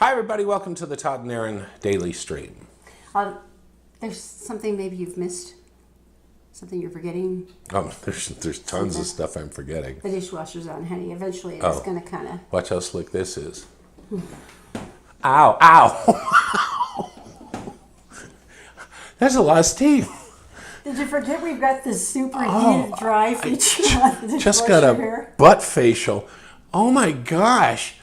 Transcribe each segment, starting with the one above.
Hi everybody, welcome to the Todd and Erin Daily Stream. There's something maybe you've missed? Something you're forgetting? There's tons of stuff I'm forgetting. The dishwasher's on, honey. Eventually it's going to kind of... Watch how slick this is. Ow, ow. That's a lot of steam. Did you forget we've got this super heated dry feature on the dishwasher? Just got a butt facial. Oh my gosh.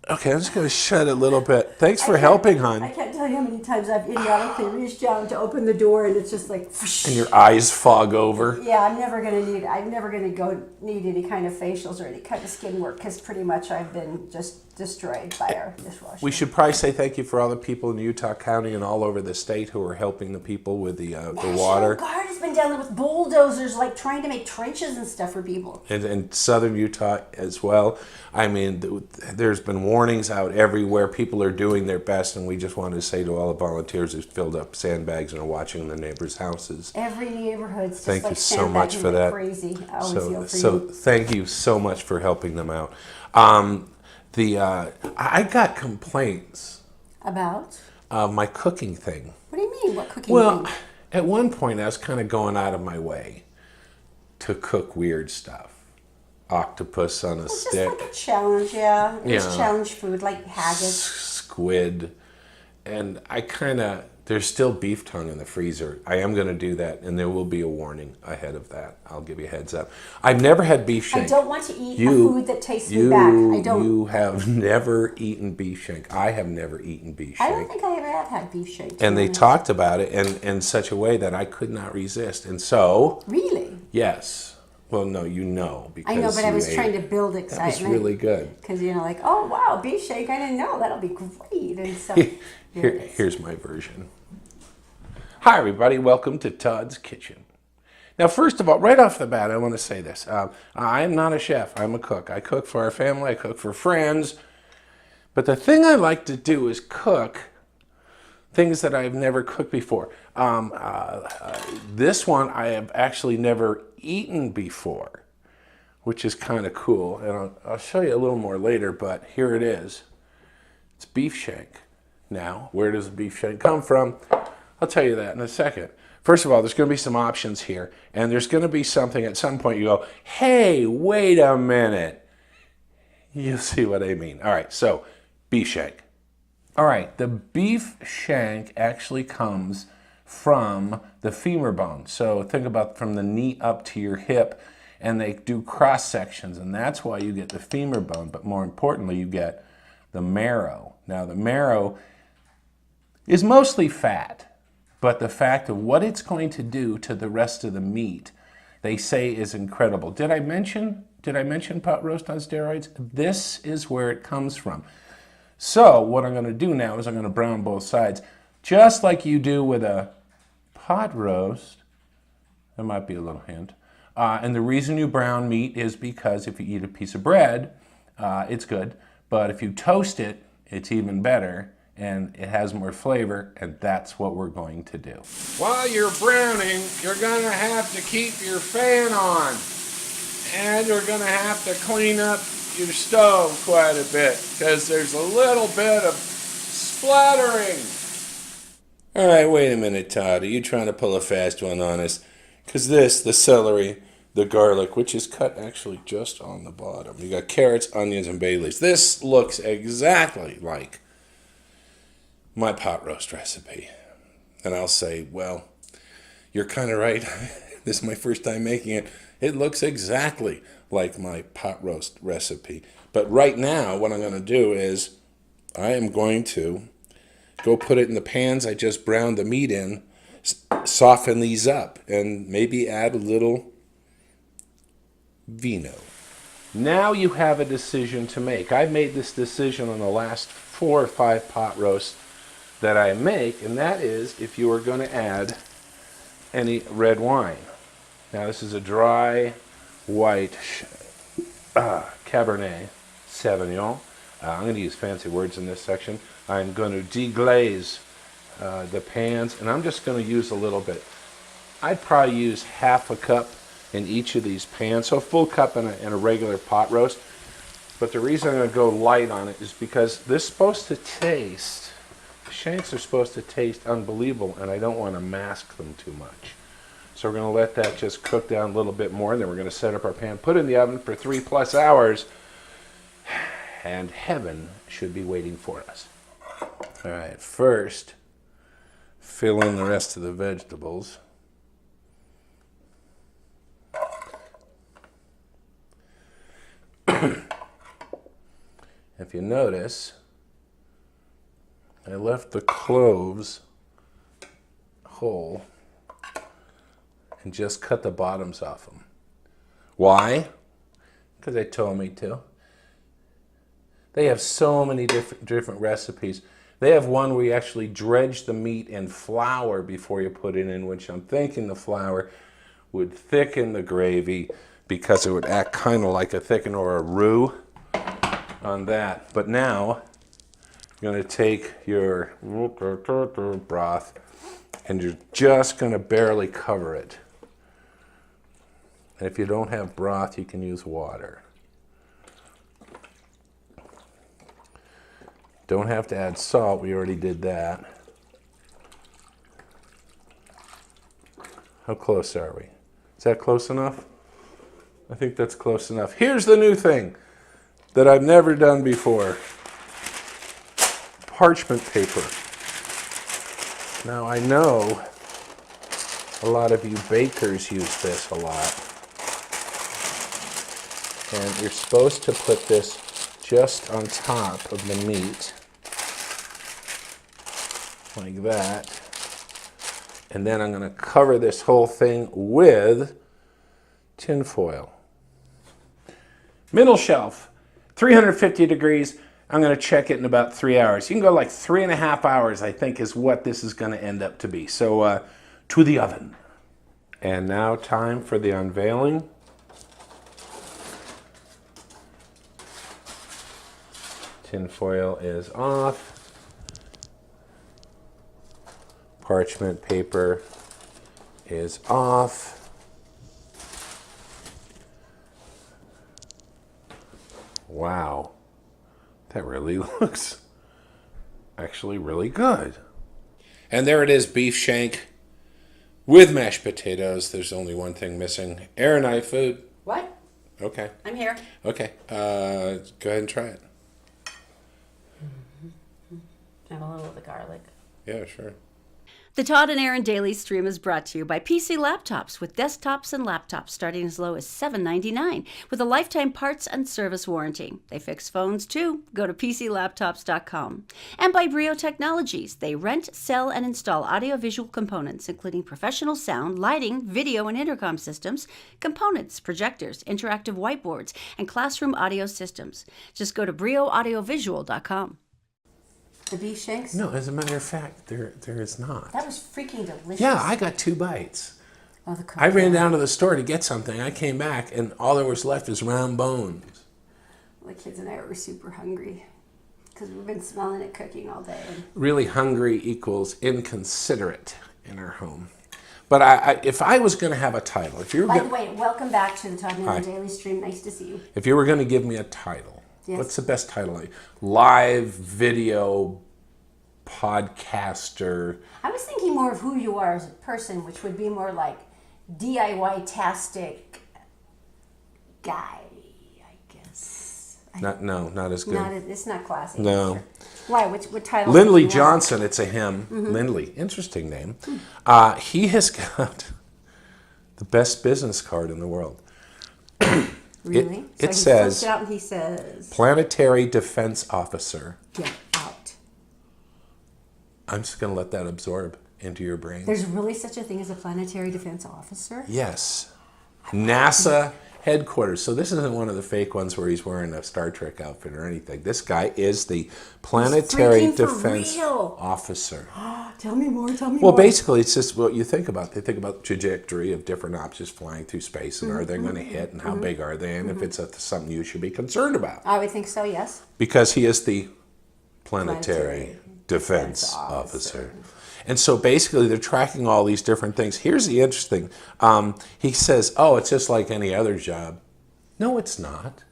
Okay, I'm just going to shut it a little bit. Thanks for helping, hon. I can't tell you how many times I've idiotically reached down to open the door and it's just like... Whoosh. And your eyes fog over. Yeah, I'm never going to need any kind of facials or any kind of skin work because pretty much I've been just destroyed by our dishwasher. We should probably say thank you for all the people in Utah County and all over the state who are helping the people with the water. National Guard has been down there with bulldozers like trying to make trenches and stuff for people. And southern Utah as well. I mean, there's been warnings out everywhere. People are doing their best, and we just wanted to say to all the volunteers who've filled up sandbags and are watching the neighbors' houses. Every neighborhood's just thank like you so much for that. Crazy. I always feel for so you. Thank you so much for helping them out. I got complaints about my cooking thing. What do you mean? What cooking Well, thing? at one point I was kind of going out of my way to cook weird stuff. Octopus on a stick. Just like a challenge, yeah. It's challenge food, like haggis. Squid. And there's still beef tongue in the freezer. I am going to do that, and there will be a warning ahead of that. I'll give you a heads up. I've never had beef shank. I don't want to eat a food that tastes me back. I don't. You have never eaten beef shank. I have never eaten beef shank. I don't think I ever have had beef shank. And they talked about it in such a way that I could not resist. And so... Really? Yes. Well, no, because I know, but I was trying to build excitement. That was really good. Because, like, oh, wow, beef shake, I didn't know. That'll be great. And so, here's my version. Hi, everybody. Welcome to Todd's Kitchen. Now, first of all, right off the bat, I want to say this. I am not a chef. I'm a cook. I cook for our family. I cook for friends. But the thing I like to do is cook things that I've never cooked before. This one I have actually never eaten before, which is kind of cool. And I'll show you a little more later, but here it is. It's beef shank. Now, where does the beef shank come from? I'll tell you that in a second. First of all, there's going to be some options here, and there's going to be something at some point you go, hey, wait a minute. You'll see what I mean. All right, so beef shank. All right, the beef shank actually comes from the femur bone. So think about from the knee up to your hip, and they do cross sections, and that's why you get the femur bone, but more importantly, you get the marrow. Now, the marrow is mostly fat, but the fact of what it's going to do to the rest of the meat, they say is incredible. Did I mention pot roast on steroids? This is where it comes from. So what I'm going to do now is I'm going to brown both sides, just like you do with a pot roast. That might be a little hint. And the reason you brown meat is because if you eat a piece of bread, it's good. But if you toast it, it's even better, and it has more flavor, and that's what we're going to do. While you're browning, you're going to have to keep your fan on, and you're going to have to clean up your stove quite a bit because there's a little bit of splattering. All right, wait a minute, Todd. Are you trying to pull a fast one on us? Because the celery, the garlic, which is cut actually just on the bottom. You got carrots, onions, and bay leaves. This looks exactly like my pot roast recipe. And I'll say, well, you're kind of right. This is my first time making it. It looks exactly like my pot roast recipe. But right now, what I'm going to do is I am going to go put it in the pans I just browned the meat in, soften these up, and maybe add a little vino. Now you have a decision to make. I made this decision on the last 4 or 5 pot roasts that I make, and that is if you are going to add any red wine. Now this is a dry white Cabernet Sauvignon. I'm going to use fancy words in this section. I'm going to deglaze the pans, and I'm just going to use a little bit. I'd probably use half a cup in each of these pans, so a full cup in a regular pot roast. but the reason I'm going to go light on it is because this is supposed to taste, shanks are supposed to taste unbelievable, and I don't want to mask them too much. So we're going to let that just cook down a little bit more, and then we're going to set up our pan, put it in the oven for 3+ hours, and heaven should be waiting for us. All right, first, fill in the rest of the vegetables. If you notice, I left the cloves whole and just cut the bottoms off them. Why? Because they told me to. They have so many different recipes. They have one where you actually dredge the meat in flour before you put it in, which I'm thinking the flour would thicken the gravy because it would act kind of like a thickener or a roux on that. But now you're going to take your broth and you're just going to barely cover it. And if you don't have broth, you can use water. Don't have to add salt, we already did that. How close are we? Is that close enough? I think that's close enough. Here's the new thing that I've never done before. Parchment paper. Now I know a lot of you bakers use this a lot. And you're supposed to put this just on top of the meat, like that. And then I'm going to cover this whole thing with tin foil. Middle shelf, 350 degrees. I'm going to check it in about 3 hours. You can go like 3.5 hours, I think, is what this is going to end up to be. So to the oven. And now time for the unveiling. Tin foil is off. Parchment paper is off. Wow, that really looks actually really good. And there it is, beef shank with mashed potatoes. There's only one thing missing. Erin, I food. What? Okay. I'm here. Okay, go ahead and try it. Have a little of the garlic. Yeah, sure. The Todd and Erin Daily Stream is brought to you by PC Laptops, with desktops and laptops starting as low as $7.99 with a lifetime parts and service warranty. They fix phones too. Go to PCLaptops.com. And by Brio Technologies. They rent, sell, and install audiovisual components, including professional sound, lighting, video, and intercom systems, components, projectors, interactive whiteboards, and classroom audio systems. Just go to BrioAudiovisual.com. The beef shanks? No, as a matter of fact, there is not. That was freaking delicious. Yeah, I got 2 bites. Oh, the I ran down to the store to get something. I came back, and all there was left is round bones. The kids and I were super hungry because we've been smelling it cooking all day. Really hungry equals inconsiderate in our home. But if I was going to have a title, if you were By the way, welcome back to the Todd and Erin Daily Stream. Nice to see you. If you were going to give me a title, yes. What's the best title? Live video podcaster. I was thinking more of who you are as a person, which would be more like DIY-tastic guy, I guess. Not as good. It's not classy. No. Why? What title? Lindley Johnson, it's a him. Mm-hmm. Lindley, interesting name. He has got the best business card in the world. Really? It says, flips it out and he says, Planetary Defense Officer. Get out. I'm just going to let that absorb into your brain. There's really such a thing as a planetary defense officer? Yes. NASA headquarters. So this isn't one of the fake ones where he's wearing a Star Trek outfit or anything. This guy is the Planetary Defense Officer. Tell me more, Well, basically, it's just what you think about. They think about the trajectory of different objects flying through space, and are they going to hit, and how big are they, and if it's something you should be concerned about. I would think so, yes. Because he is the Planetary Defense Officer. And so basically they're tracking all these different things. Here's the interesting. He says, oh, it's just like any other job. No, it's not.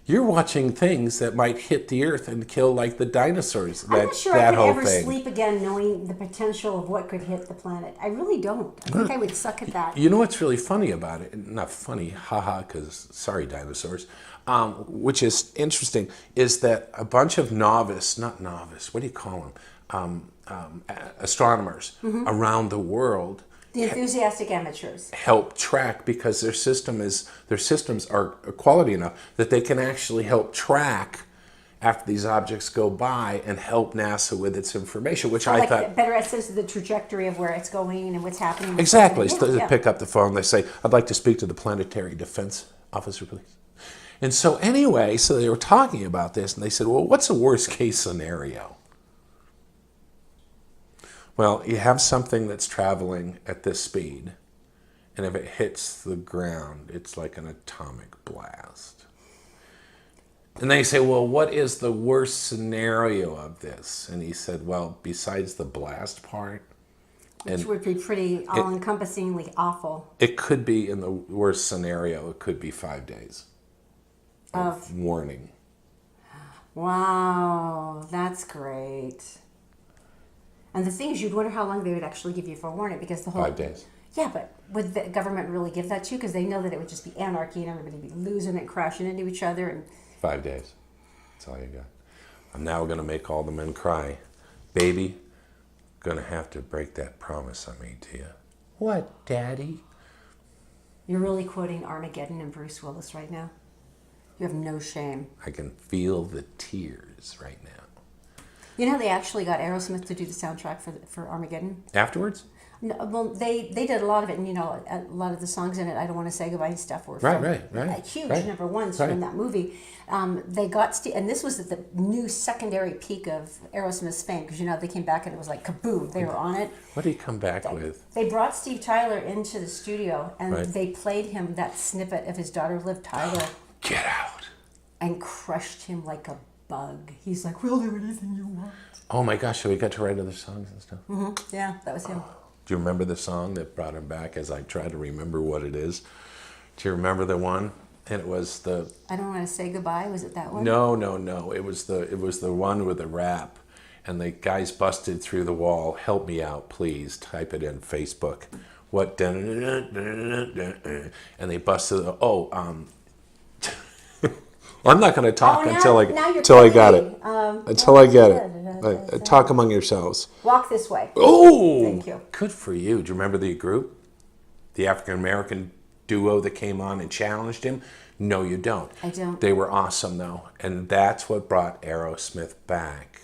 You're watching things that might hit the earth and kill like the dinosaurs. I'm not sure I that could whole ever thing. sleep again knowing the potential of what could hit the planet. I really don't. I think I would suck at that. You know what's really funny about it? Not funny, haha, because sorry, dinosaurs. Which is interesting, is that a bunch of not novice, what do you call them? Astronomers around the world The enthusiastic amateurs. help track because their systems are quality enough that they can actually help track after these objects go by and help NASA with its information, which I Like thought better sense of the trajectory of where it's going and what's happening. exactly. Yeah, So they yeah. pick up the phone. They say, "I'd like to speak to the Planetary Defense Officer, please." And so anyway, so they were talking about this, and they said, "Well, what's the worst case scenario?" Well, you have something that's traveling at this speed, and if it hits the ground, it's like an atomic blast. And they say, well, what is the worst scenario of this? And he said, well, besides the blast part, Which would be pretty all-encompassingly awful. it could be in the worst scenario, it could be 5 days of warning. Wow, that's great. And the thing is, you'd wonder how long they would actually give you for warning, because the whole 5 days. Yeah, but would the government really give that to you? Because they know that it would just be anarchy and everybody would be losing it, crashing into each other. And 5 days. That's all you got. I'm now going to make all the men cry. Baby, going to have to break that promise I made to you. What, Daddy? you're really quoting Armageddon and Bruce Willis right now. You have no shame. I can feel the tears right now. You know, they actually got Aerosmith to do the soundtrack for Armageddon. Afterwards? No, well, they did a lot of it, and you know, a lot of the songs in it, I Don't Want to Say Goodbye and stuff, were from huge number ones from that movie. They got and this was at the new secondary peak of Aerosmith's fame, because you know they came back and it was like kaboom, they were on it. What did he come back with? They brought Steve Tyler into the studio and Right. they played him that snippet of his daughter Liv Tyler Get out. and crushed him like a bug. He's like, we'll do anything you want. Oh my gosh, so we got to write other songs and stuff. Yeah, that was him. Do you remember the song that brought him back as I try to remember what it is? Do you remember the one? And it was the... I Don't Want to Say Goodbye. Was it that one? No. It was the one with the rap. And the guys busted through the wall. Help me out, please. Type it in Facebook. What? And they busted... I'm not going to talk until I got it. Until I get it. Talk among yourselves. Walk This Way. Oh! Thank you. Good for you. Do you remember the group? The African-American duo that came on and challenged him? No, you don't. I don't. They were awesome, though. And that's what brought Aerosmith back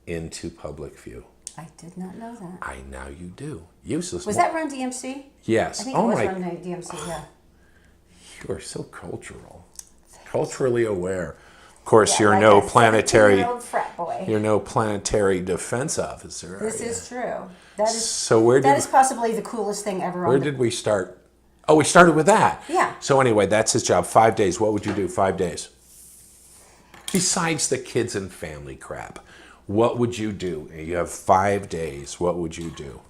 into public view. I did not know that. Now you do. Useless. Was that Run DMC? Yes. I think it was Run DMC, yeah. You are so cultural. Culturally aware. Of course, Yeah, you're like no a planetary... 17-year-old frat boy. You're no planetary defense officer, are This you? is true. That is So that is possibly the coolest thing ever. Where did we start? Oh, we started with that. Yeah. So anyway, that's his job. 5 days. What would you do 5 days? Besides the kids and family crap, what would you do? You have 5 days. What would you do?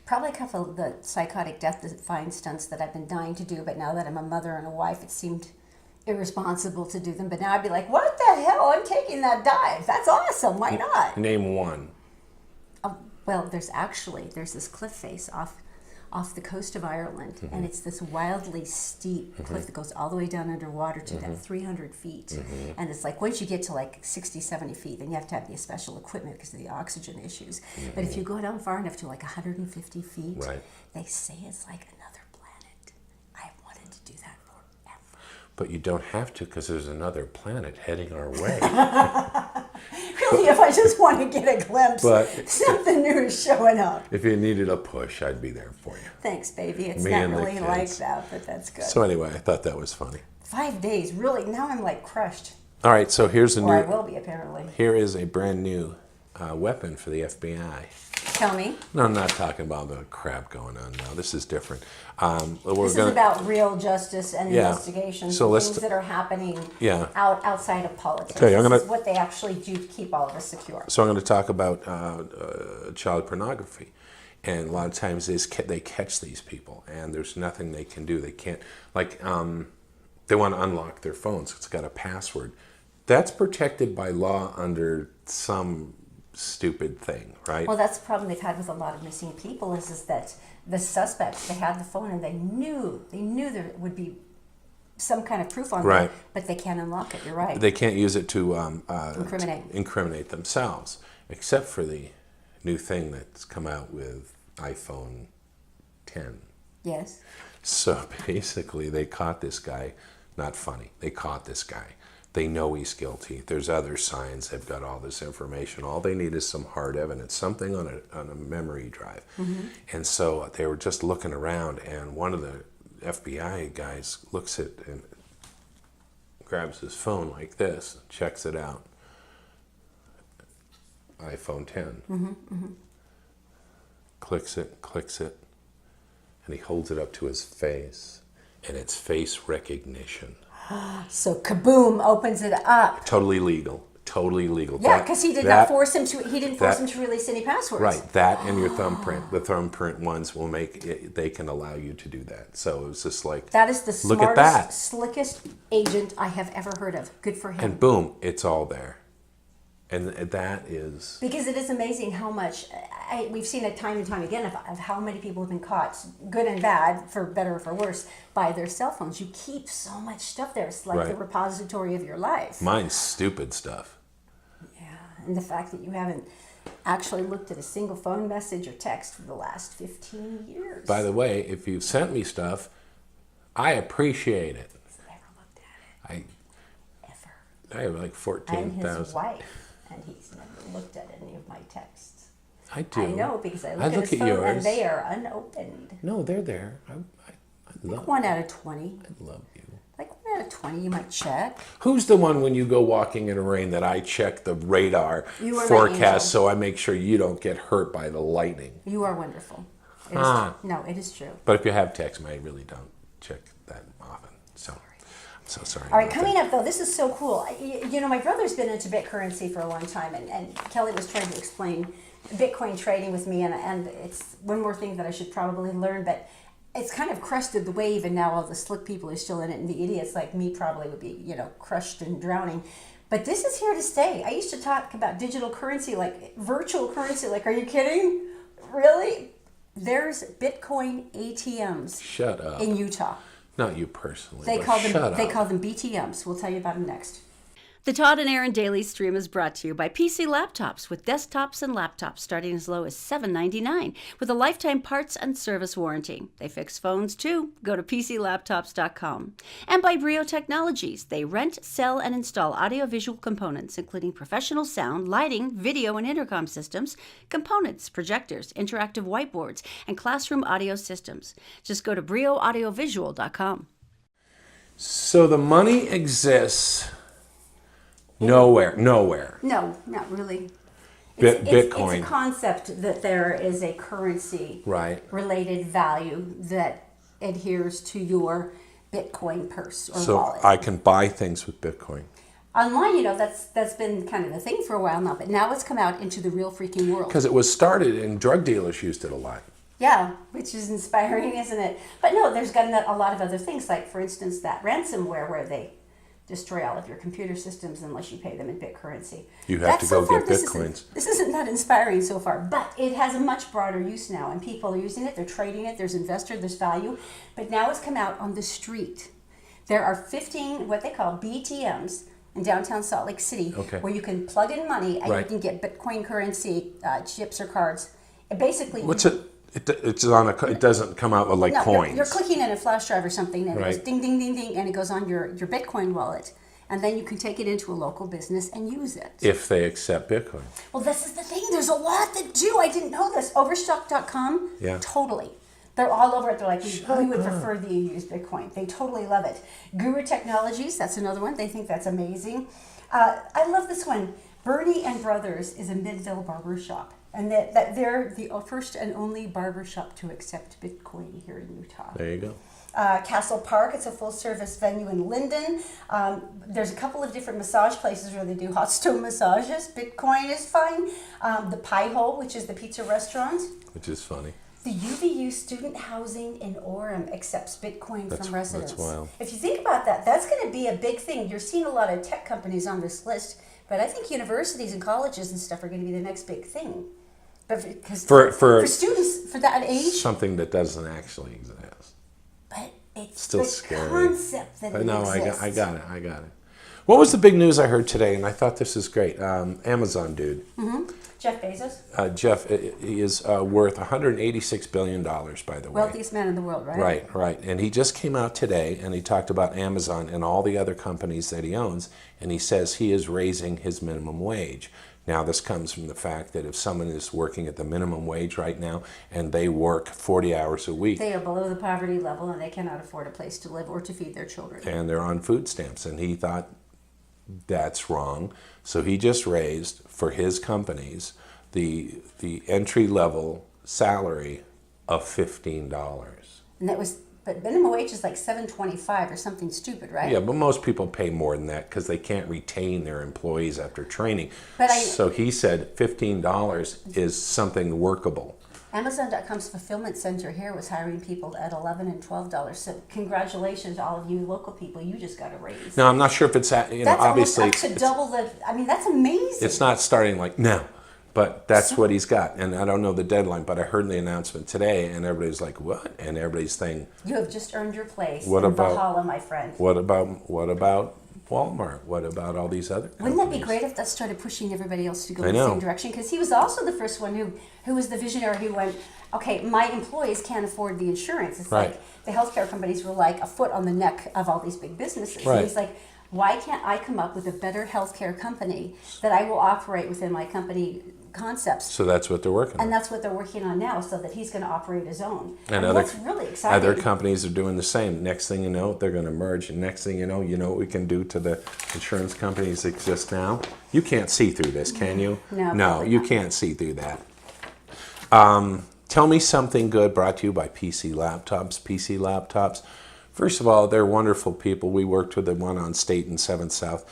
Probably a couple of the psychotic death-defying stunts that I've been dying to do, but now that I'm a mother and a wife, it seemed irresponsible to do them. But now I'd be like, what the hell? I'm taking that dive. That's awesome. Why not? Name one. Well, there's this cliff face off the coast of Ireland, and it's this wildly steep cliff that goes all the way down underwater to that 300 feet. And it's like once you get to like 60, 70 feet, then you have to have the special equipment because of the oxygen issues. But if you go down far enough to like 150 feet, Right. they say it's like another planet. I have wanted to do that forever. But you don't have to because there's another planet heading our way. Really, if I just want to get a glimpse, But- something new is showing up. If you needed a push, I'd be there for you. Thanks, baby. It's Me not and the really like kids. that, but that's good. So anyway, I thought that was funny. 5 days, really? Now I'm like crushed. All right, so here's a Or I new. will be, apparently. Here is a brand new weapon for the FBI. Tell me. No, I'm not talking about the crap going on now. This is different. This is about real justice and Yeah. investigations, So let's things that are happening Yeah. outside of politics. Okay, This is what they actually do to keep all of us secure. So I'm going to talk about child pornography. And a lot of times they catch these people, and there's nothing they can do. They can't, like, They want to unlock their phones. It's got a password. That's protected by law under some stupid thing, right? Well, that's the problem they've had with a lot of missing people is that the suspects, they had the phone and they knew there would be some kind of proof on Right. it, but they can't unlock it. You're right. They can't use it to Incriminate themselves, except for the new thing that's come out with iPhone 10. Yes. So basically, they caught this guy. Not funny. They caught this guy. They know he's guilty. There's other signs. They've got all this information. All they need is some hard evidence, something on a memory drive. Mm-hmm. And so they were just looking around, and one of the FBI guys looks at and grabs his phone like this, checks it out. iPhone 10. Mm-hmm. Mm-hmm. Clicks it, and he holds it up to his face, and it's face recognition. So kaboom, opens it up. Totally legal. Yeah, because he didn't force him to release any passwords. Right, that and your thumbprint. The thumbprint ones will make it, they can allow you to do that. So it was just like, That is the look at that. smartest, slickest agent I have ever heard of. Good for him. And boom, it's all there. And that is... Because it is amazing how much, we've seen it time and time again of how many people have been caught, good and bad, for better or for worse, by their cell phones. You keep so much stuff there. It's like the repository of your life. Mine's stupid stuff. Yeah, and the fact that you haven't actually looked at a single phone message or text for the last 15 years. By the way, if you've sent me stuff, I appreciate it. Never looked at it. Ever. I have like 14,000. I'm his wife. And he's never looked at any of my texts. I do. I know because I look at his phone yours. and they are unopened. No, they're there. I love. Like 1 out of 20. I love you. Like 1 out of 20, you might check. Who's the one when you go walking in the rain that I check the radar You are my angel. forecast so I make sure you don't get hurt by the lightning? You are wonderful. It is true. No, it is true. But if you have text, I really don't check that often. So I'm so sorry. All right, coming up though, this is so cool. You know, my brother's been into Bitcurrency for a long time, and Kelly was trying to explain Bitcoin trading with me, and it's one more thing that I should probably learn, but it's kind of crested the wave, and now all the slick people are still in it, and the idiots like me probably would be, crushed and drowning. But this is here to stay. I used to talk about digital currency, like virtual currency. Like, are you kidding? Really? There's Bitcoin ATMs. Shut up. In Utah. Not you personally. They call Shut them BTMs. We'll tell you about them next. The Todd and Erin Daily Stream is brought to you by PC Laptops with desktops and laptops starting as low as $7.99 with a lifetime parts and service warranty. They fix phones too. Go to PCLaptops.com. And by Brio Technologies. They rent, sell, and install audiovisual components including professional sound, lighting, video, and intercom systems, components, projectors, interactive whiteboards, and classroom audio systems. Just go to BrioAudiovisual.com. So the money exists... Nowhere. No, not really. Bitcoin. It's a concept that there is a currency related value that adheres to your Bitcoin purse or wallet. So I can buy things with Bitcoin. Online, that's been kind of a thing for a while now, but now it's come out into the real freaking world. Because it was started and drug dealers used it a lot. Yeah, which is inspiring, isn't it? But no, there's gotten a lot of other things, like for instance that ransomware where they destroy all of your computer systems unless you pay them in Bitcurrency. You have to go get Bitcoins. This isn't that inspiring so far, but it has a much broader use now, and people are using it, they're trading it, there's investor, there's value. But now it's come out on the street. There are 15 what they call BTMs in downtown Salt Lake City where you can plug in money and you can get Bitcoin currency, chips or cards. And basically... What's it? It doesn't come out with like coins. You're clicking in a flash drive or something, and it goes ding, ding, ding, ding, and it goes on your Bitcoin wallet. And then you can take it into a local business and use it. If they accept Bitcoin. Well, this is the thing. There's a lot that do. I didn't know this. Overstock.com, totally. They're all over it. They're like, we would prefer that you use Bitcoin. They totally love it. Guru Technologies, that's another one. They think that's amazing. I love this one. Bernie and Brothers is a Midville barbershop. And that they're the first and only barbershop to accept Bitcoin here in Utah. There you go. Castle Park, it's a full-service venue in Linden. There's a couple of different massage places where they do hot stone massages. Bitcoin is fine. The Pie Hole, which is the pizza restaurant. Which is funny. The UVU student housing in Orem accepts Bitcoin from residents. That's wild. If you think about that, that's going to be a big thing. You're seeing a lot of tech companies on this list, but I think universities and colleges and stuff are going to be the next big thing. But because for students for that age, something that doesn't actually exist. but it's Still the scary. concept that it No, exists. I got it. What was the big news I heard today? And I thought this is great. Amazon dude. Jeff Bezos, Jeff, he is worth $186 billion, by the way. wealthiest man in the world, right? Right. And he just came out today and he talked about Amazon and all the other companies that he owns. And he says he is raising his minimum wage. Now, this comes from the fact that if someone is working at the minimum wage right now and they work 40 hours a week, They are below the poverty level and they cannot afford a place to live or to feed their children. and they're on food stamps, and he thought that's wrong. So he just raised for his companies the entry level salary of $15. And that was, but minimum wage is like $7.25 or something stupid, right? Yeah, but most people pay more than that because they can't retain their employees after training. But so he said $15 is something workable. Amazon.com's fulfillment center here was hiring people at $11 and $12. So congratulations to all of you local people. You just got a raise. Now, I'm not sure if it's, That's obviously, almost up to double the, I mean, that's amazing. it's not starting like now, but that's what he's got. And I don't know the deadline, but I heard the announcement today, and everybody's like, what? And everybody's saying, You have just earned your place What in about- Valhalla, my friend. what about Walmart? What about all these other companies? Wouldn't that be great if that started pushing everybody else to go I in the know. same direction? Because he was also the first one who was the visionary who went, okay, my employees can't afford the insurance. It's Right. like the healthcare companies were like a foot on the neck of all these big businesses. Right. And he's like, why can't I come up with a better healthcare company that I will operate within my company concepts? So that's what they're working on. And that's what they're working on now, so that he's going to operate his own. And I mean, that's really exciting. Other companies are doing the same. Next thing you know, they're going to merge. And next thing you know what we can do to the insurance companies that exist now? You can't see through this, can you? No, No, probably you not. can't see through that. Tell me something good, brought to you by PC Laptops. PC Laptops. First of all, they're wonderful people. We worked with the one on State and 7th South.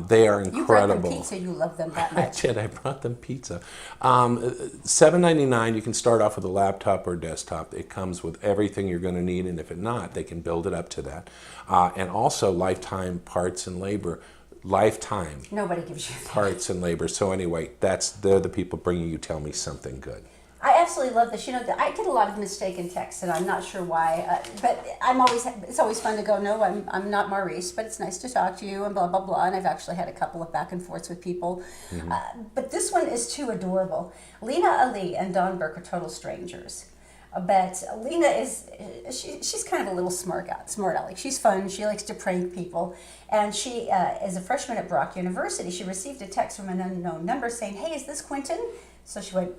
They are You brought them incredible. pizza, you love them that I much. did. I brought them pizza. $7.99. You can start off with a laptop or desktop. It comes with everything you're going to need, and if it not, they can build it up to that. And also lifetime parts and labor. Lifetime Nobody gives you that. parts and labor. So anyway, they're the people bringing you Tell Me Something Good. I absolutely love this. You know, I get a lot of mistaken texts, and I'm not sure why. But it's always fun to go, no, I'm not Maurice, but it's nice to talk to you, and blah, blah, blah. And I've actually had a couple of back and forths with people. But this one is too adorable. Lena Ali and Don Burke are total strangers. But Lena she's kind of a little smart aleck. She's fun. She likes to prank people. And she is a freshman at Brock University. She received a text from an unknown number saying, hey, is this Quentin? So she went,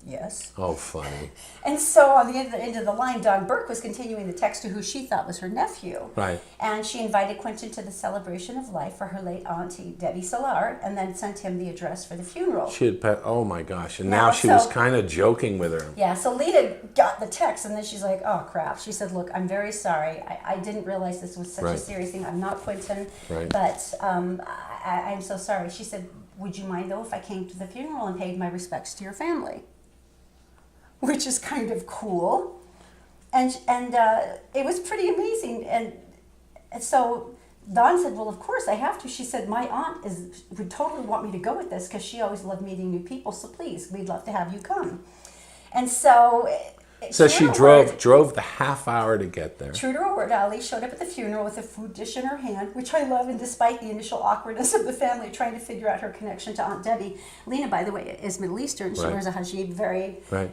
yes. Oh, funny. And so on the end of the line, Don Burke was continuing the text to who she thought was her nephew. Right. And she invited Quentin to the celebration of life for her late auntie, Debbie Solar, and then sent him the address for the funeral. She had oh my gosh. And Now, now she was so- kind of joking with her. Yeah, so Lena got the text, and then she's like, oh, crap. She said, look, I'm very sorry. I didn't realize this was such a Right. serious thing. I'm not Quentin, Right. but I'm so sorry. She said, would you mind, though, if I came to the funeral and paid my respects to your family? Which is kind of cool. And it was pretty amazing. And so Dawn said, well, of course I have to. She said, my aunt would totally want me to go with this because she always loved meeting new people. So please, we'd love to have you come. And so... So she drove the half hour to get there. True to her word, Ali showed up at the funeral with a food dish in her hand, which I love, and despite the initial awkwardness of the family trying to figure out her connection to Aunt Debbie, Lena, by the way, is Middle Eastern. She Right. wears a hajib, very, Right.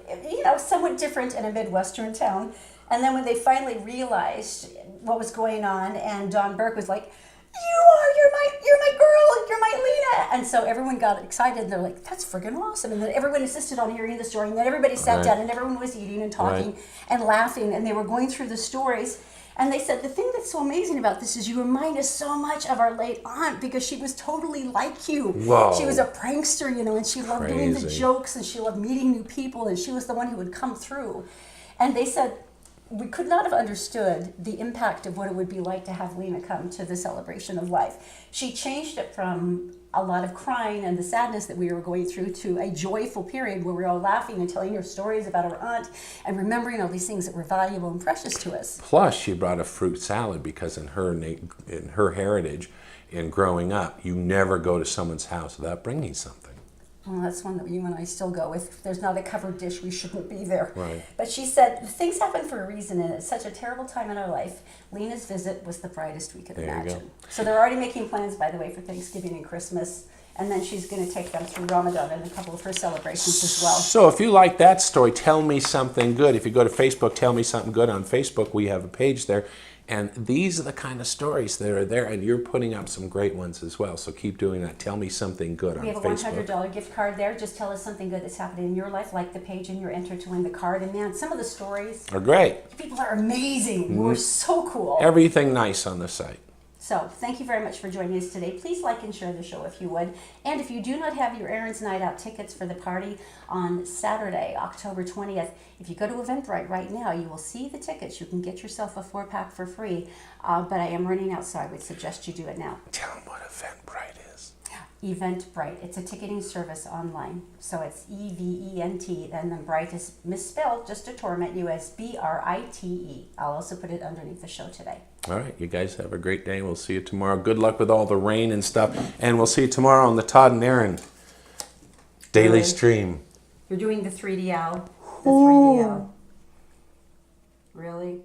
somewhat different in a Midwestern town. And then when they finally realized what was going on, and Don Burke was like, you're my girl, you're my Lena. And so everyone got excited. They're like, that's friggin' awesome. And then everyone insisted on hearing the story. And then everybody sat Right. down, and everyone was eating and talking Right. and laughing. And they were going through the stories. And they said, the thing that's so amazing about this is you remind us so much of our late aunt because she was totally like you. Whoa. She was a prankster, and she loved doing the Crazy. jokes, and she loved meeting new people, and she was the one who would come through. And they said, we could not have understood the impact of what it would be like to have Lena come to the celebration of life. She changed it from a lot of crying and the sadness that we were going through to a joyful period where we were all laughing and telling her stories about our aunt and remembering all these things that were valuable and precious to us. Plus, she brought a fruit salad because in her heritage, in growing up, you never go to someone's house without bringing something. Well, that's one that you and I still go with. If there's not a covered dish, we shouldn't be there. Right. But she said, things happen for a reason, and it's such a terrible time in our life. Lena's visit was the brightest we could There you imagine. go. So they're already making plans, by the way, for Thanksgiving and Christmas. And then she's going to take them through Ramadan and a couple of her celebrations as well. So if you like that story, tell me something good. If you go to Facebook, tell me something good on Facebook. We have a page there. And these are the kind of stories that are there, and you're putting up some great ones as well. So keep doing that. Tell me something good on We have a Facebook. $100 gift card there. Just tell us something good that's happening in your life. Like the page, and you're entered to win the card. And man, some of the stories, Are great. people are amazing. We're so cool. Everything nice on the site. So thank you very much for joining us today. Please like and share the show if you would. And if you do not have your Erin's Night Out tickets for the party on Saturday, October 20th, if you go to Eventbrite right now, you will see the tickets. You can get yourself a 4-pack for free. But I am running out, so I would suggest you do it now. Tell them what Eventbrite is. Eventbrite. It's a ticketing service online. So it's EVENT, and then Bright is misspelled just to torment you as BRITE. I'll also put it underneath the show today. All right, you guys have a great day. We'll see you tomorrow. Good luck with all the rain and stuff. And we'll see you tomorrow on the Todd and Erin Daily Really? Stream. You're doing the 3D owl. The 3D owl. Really?